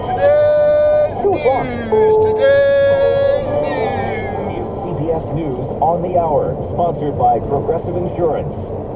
Today's news. CBS News on the Hour, sponsored by Progressive Insurance.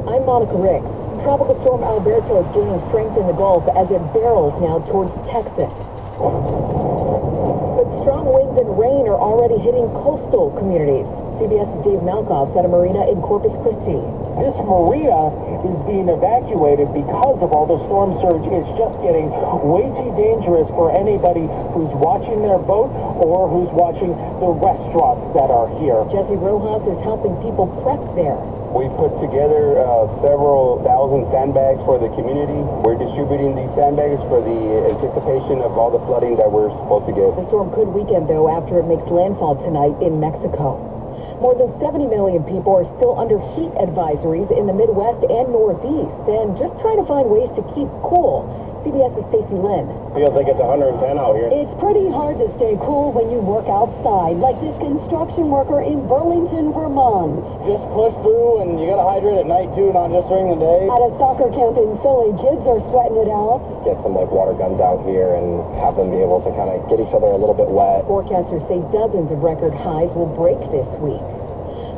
I'm Monica Riggs. Tropical storm Alberto is gaining strength in the Gulf as it barrels now towards Texas. But strong winds and rain are already hitting coastal communities. CBS's Dave Malkoff's at a marina in Corpus Christi. This marina is being evacuated because of all the storm surge. It's just getting way too dangerous for anybody who's watching their boat or who's watching the restaurants that are here. Jesse Rojas is helping people prep there. We put together several thousand sandbags for the community. We're distributing these sandbags for the anticipation of all the flooding that we're supposed to get. The storm could weaken, though, after it makes landfall tonight in Mexico. More than 70 million people are still under heat advisories in the Midwest and Northeast, and just trying to find ways to keep cool. CBS's Stacey Lynn. Feels like it's 110 out here. It's pretty hard to stay cool when you work outside, like this construction worker in Burlington, Vermont. Just push through, and you gotta hydrate at night too, not just during the day. At a soccer camp in Philly, kids are sweating it out. Get some water guns out here and have them be able to kind of get each other a little bit wet. Forecasters say dozens of record highs will break this week.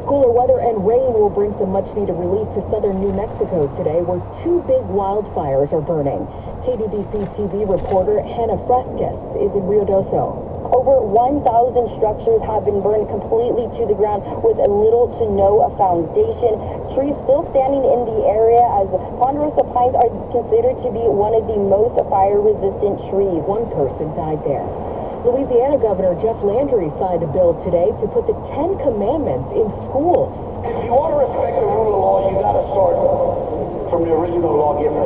Cooler weather and rain will bring some much-needed relief to southern New Mexico today, where two big wildfires are burning. KBBC TV reporter Hannah Fresquez is in Rio Doso. Over 1,000 structures have been burned completely to the ground with little to no foundation. Trees still standing in the area, as ponderosa pines are considered to be one of the most fire-resistant trees. One person died there. Louisiana Governor Jeff Landry signed a bill today to put the 10 Commandments in schools. If you want to respect the rule of law, you got to start from the original lawgiver,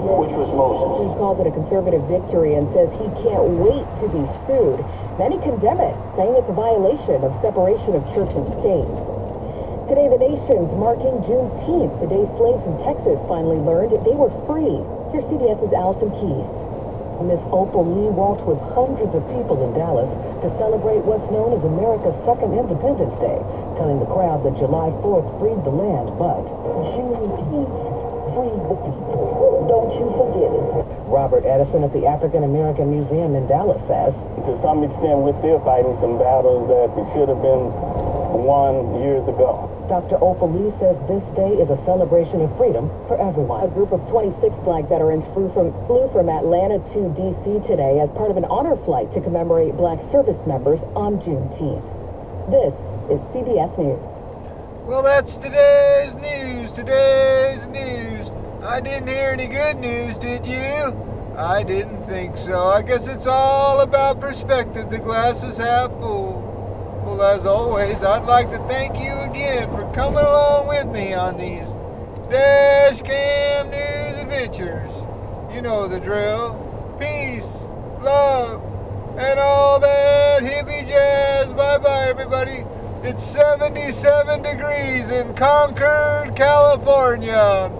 which was Moses. He calls it a conservative victory and says he can't wait to be sued. Many condemn it, saying it's a violation of separation of church and state. Today, the nation's marking Juneteenth, the day slaves in Texas finally learned they were free. Here's CBS's Allison Keys. Miss Opal Lee walked with hundreds of people in Dallas to celebrate what's known as America's second Independence Day, telling the crowd that July 4th freed the land, but Juneteenth freed the people. Don't you forget it. Robert Edison at the African American Museum in Dallas says, To some extent, we're still fighting some battles that should have been won years ago. Dr. Opal Lee says this day is a celebration of freedom for everyone. A group of 26 Flag veterans flew from Atlanta to D.C. today as part of an honor flight to commemorate Black service members on Juneteenth. This is CBS News. Well, that's today's news. I didn't hear any good news, did you? I didn't think so. I guess it's all about perspective. The glass is half full. Well, as always, I'd like to thank you again for coming along with me on these dash cam news adventures. You know the drill. Peace, love, and all that hippie jazz. Bye-bye, everybody. It's 77 degrees in Concord, California.